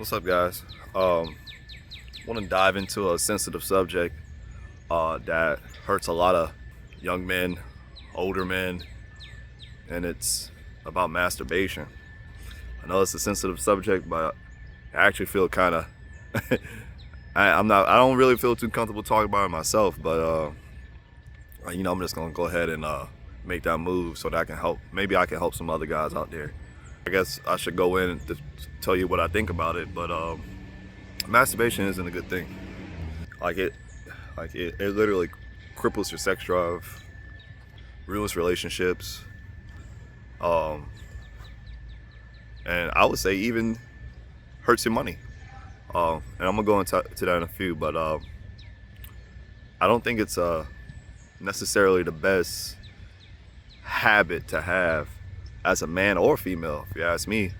What's up, guys? Want to dive into a sensitive subject that hurts a lot of young men, older men, and it's about masturbation. I know it's a sensitive subject, but I actually feel kind of I'm not. I don't really feel too comfortable talking about it myself, but I'm just gonna go ahead and make that move so that I can help. Maybe I can help some other guys out there. I guess I should go in and tell you what I think about it, but masturbation isn't a good thing. Like it, it literally cripples your sex drive, ruins relationships, um, and I would say even hurts your money. And I'm gonna go into that in a few, but I don't think it's necessarily the best habit to have as a man or female, if you ask me,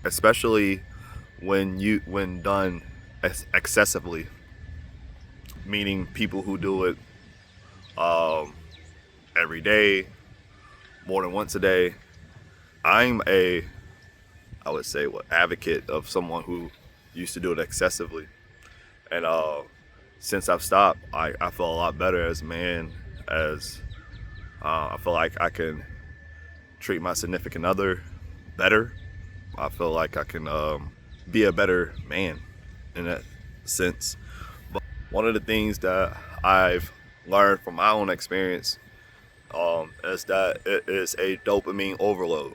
especially when done excessively, meaning people who do it every day, more than once a day. I would say, advocate of someone who used to do it excessively, and since I've stopped, I feel a lot better as a man. As I feel like I can treat my significant other better. I feel like I can be a better man in that sense. But one of the things that I've learned from my own experience is that it is a dopamine overload.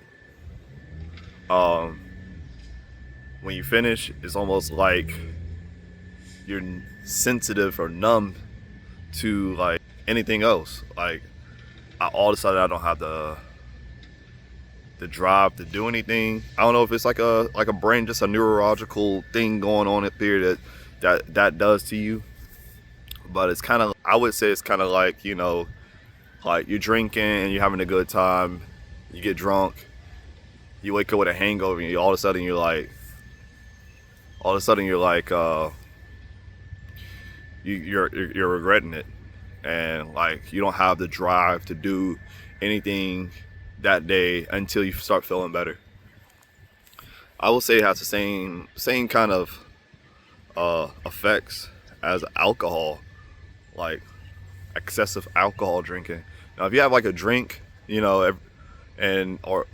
Um, when you finish, it's almost like you're sensitive or numb to like anything else. Like all of a sudden, I don't have the drive to do anything. I don't know if it's like a brain, just a neurological thing going on up there that does to you. But it's kind of, I would say it's kind of like, like you're drinking and you're having a good time, you get drunk, you wake up with a hangover, and all of a sudden you're like, you're regretting it, and like you don't have the drive to do anything that day until you start feeling better. I will say it has the same kind of effects as alcohol, like excessive alcohol drinking. Now, if you have like a drink, and or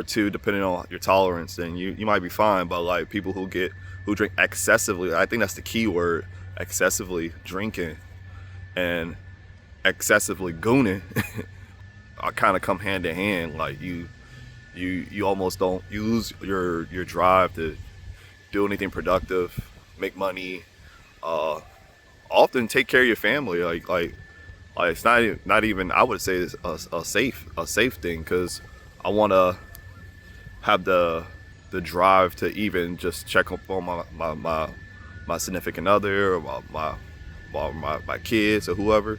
two, depending on your tolerance, then you might be fine. But like people who drink excessively, I think that's the key word: excessively drinking and excessively gooning. I kind of come hand in hand. Like you almost don't, you lose your drive to do anything productive, make money, often take care of your family. Like it's not even, I would say it's a safe thing, because I want to have the drive to even just check up on my significant other, or my kids, or whoever.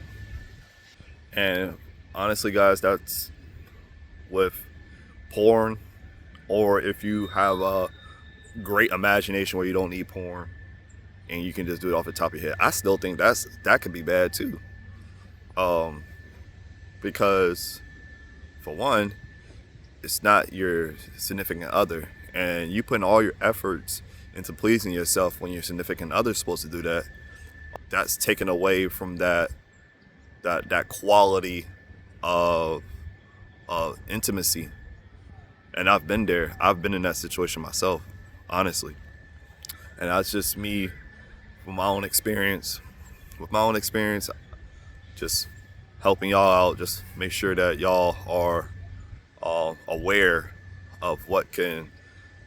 And honestly, guys, that's with porn, or if you have a great imagination where you don't need porn and you can just do it off the top of your head. I still think that could be bad too, because for one, it's not your significant other, and you putting all your efforts into pleasing yourself when your significant other's supposed to do that. That's taken away from that quality of intimacy. And I've been there. I've been in that situation myself, honestly. And that's just me from my own experience. With my own experience, just helping y'all out. Just make sure that y'all are aware of what can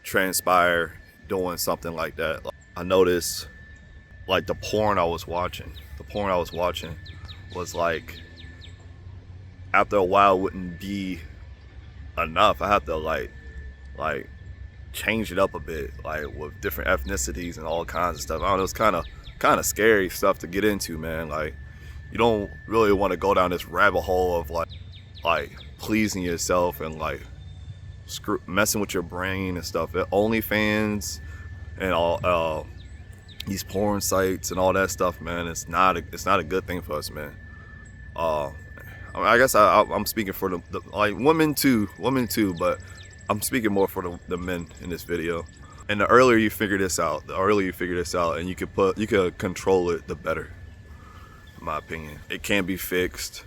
transpire doing something like that. I noticed, like, the porn I was watching was like, after a while, it wouldn't be enough. I have to like change it up a bit, like with different ethnicities and all kinds of stuff. I don't know, it's kind of scary stuff to get into, man. Like, you don't really want to go down this rabbit hole of like pleasing yourself and like messing with your brain and stuff. OnlyFans and all these porn sites and all that stuff, man. It's not a good thing for us, man. I guess I'm speaking for the like women too, but I'm speaking more for the men in this video. And the earlier you figure this out, and you could control it, the better. In my opinion, it can be fixed.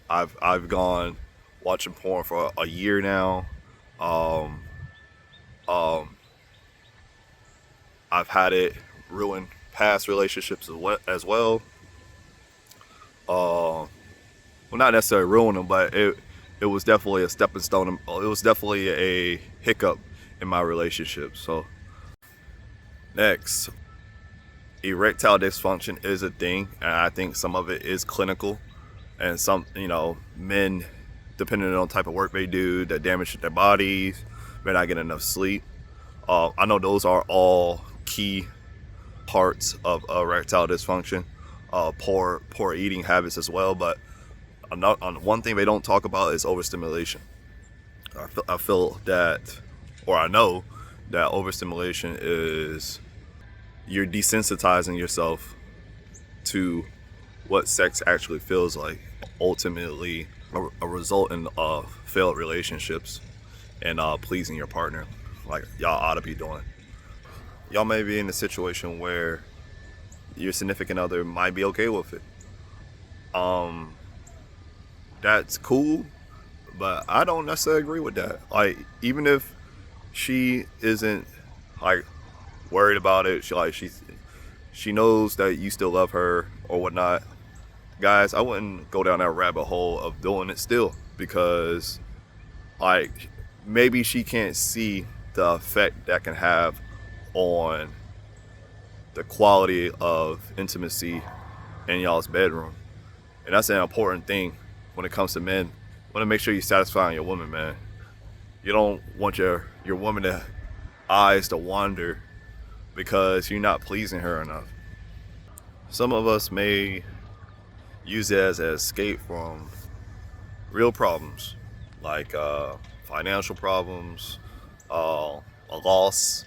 I've gone watching porn for a year now. Um, um, I've had it ruin past relationships as well. Uh, well, not necessarily ruin them, but it was definitely a stepping stone. It was definitely a hiccup in my relationship. So next, erectile dysfunction is a thing, and I think some of it is clinical, and some, men, depending on the type of work they do, that damage their bodies, may not get enough sleep. I know those are all key parts of erectile dysfunction. Poor eating habits as well, but one thing they don't talk about is overstimulation. I feel that, or I know that overstimulation is, you're desensitizing yourself to what sex actually feels like. Ultimately, a result in failed relationships and pleasing your partner, like y'all ought to be doing. Y'all may be in a situation where your significant other might be okay with it. That's cool, but I don't necessarily agree with that. Like, even if she isn't like worried about it, she knows that you still love her or whatnot. Guys, I wouldn't go down that rabbit hole of doing it still, because like, maybe she can't see the effect that can have on the quality of intimacy in y'all's bedroom. And that's an important thing when it comes to men. You want to make sure you're satisfying your woman, man. You don't want your woman to eyes to wander because you're not pleasing her enough. Some of us may use it as an escape from real problems, like financial problems, a loss,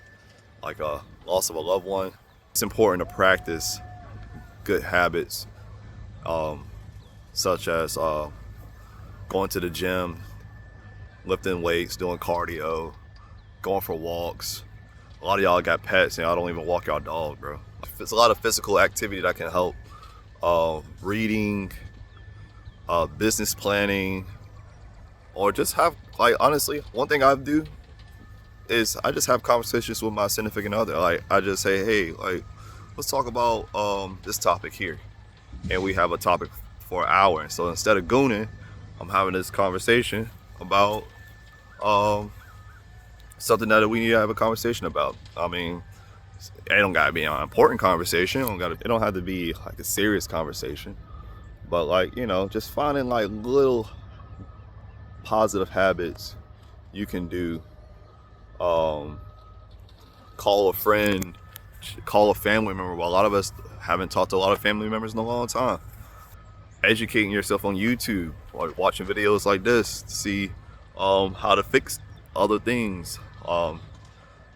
like a loss of a loved one. It's important to practice good habits, such as going to the gym, lifting weights, doing cardio, going for walks. A lot of y'all got pets and y'all don't even walk y'all dog, bro. It's a lot of physical activity that can help. Reading, business planning, or just have, like, honestly, one thing I do is I just have conversations with my significant other. Like, I just say, hey, like, let's talk about this topic here, and we have a topic for an hour. And so instead of gooning, I'm having this conversation about something that we need to have a conversation about. I mean, it don't gotta be an important conversation. It don't have to be like a serious conversation. But, like, just finding like little positive habits you can do. Call a friend, call a family member. Well, a lot of us haven't talked to a lot of family members in a long time. Educating yourself on YouTube, or watching videos like this to see how to fix other things.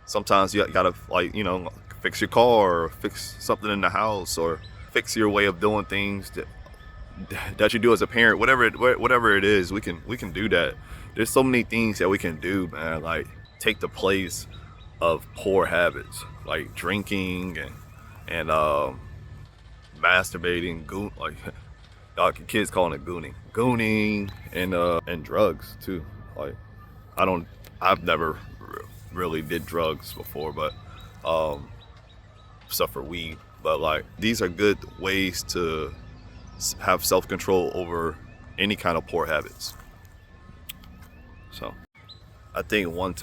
Sometimes you gotta, like, fix your car, or fix something in the house, or fix your way of doing things that you do as a parent. Whatever it is, we can do that. There's so many things that we can do, man. Like, take the place of poor habits, like drinking and masturbating, kids calling it gooning, and drugs too. Like, I've never really did drugs before, but stuff for weed. But, like, these are good ways to have self-control over any kind of poor habits. So I think one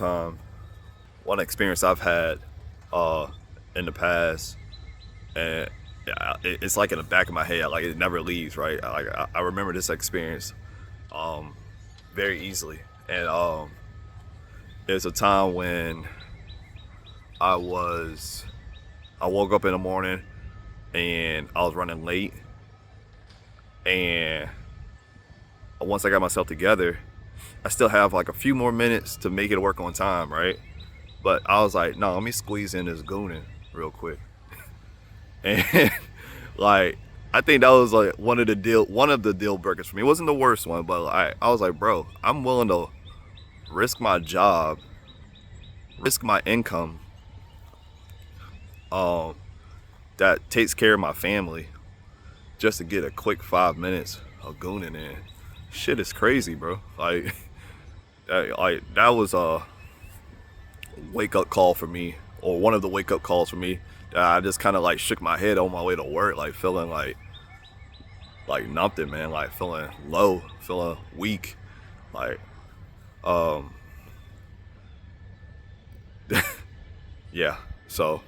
experience I've had in the past, and it's like in the back of my head, like it never leaves, right? I remember this experience very easily. And there's a time when I woke up in the morning and I was running late, and once I got myself together, I still have like a few more minutes to make it work on time, right? But I was like, no, let me squeeze in this gooning real quick. And like, I think that was like one of the deal breakers for me. It wasn't the worst one, but I was like, bro, I'm willing to risk my job, risk my income, um, that takes care of my family just to get a quick 5 minutes of gooning in. Shit is crazy, bro. Like, that was a wake up call for me, or one of the wake up calls for me. That I just kind of like shook my head on my way to work, like feeling like nothing, man. Like feeling low, feeling weak, like yeah. So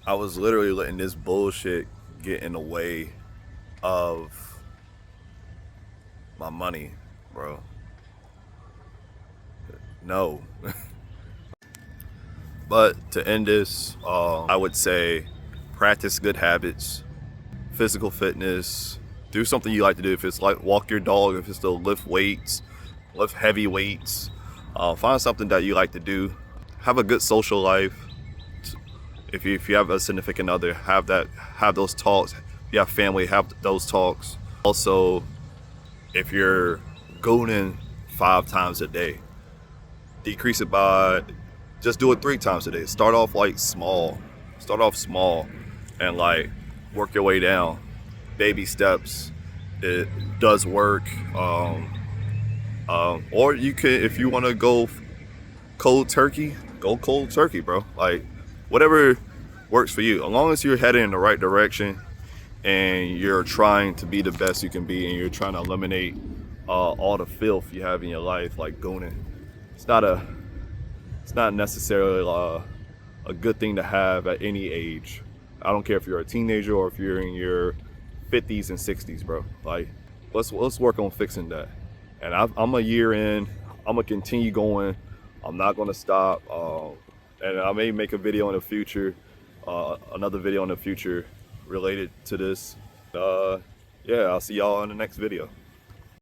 I was literally letting this bullshit get in the way of my money, bro. No. But to end this, I would say practice good habits, physical fitness, do something you like to do. If it's like walk your dog, if it's to lift weights, lift heavy weights, find something that you like to do. Have a good social life. If you have a significant other, have those talks. If you have family, have those talks. Also, if you're gooning 5 times a day, decrease it by, just do it 3 times a day. Start off like small. Start off small and like work your way down. Baby steps. It does work. Or you can, if you want to go cold turkey, go cold turkey, bro. Like whatever works for you. As long as you're heading in the right direction and you're trying to be the best you can be and you're trying to eliminate all the filth you have in your life, like gooning. It's not necessarily a good thing to have at any age. I don't care if you're a teenager or if you're in your 50s and 60s, bro. Like, let's work on fixing that. And I'm a year in. I'm gonna continue going. I'm not gonna stop. And I may make a video in the future, another video in the future related to this. Yeah, I'll see y'all in the next video.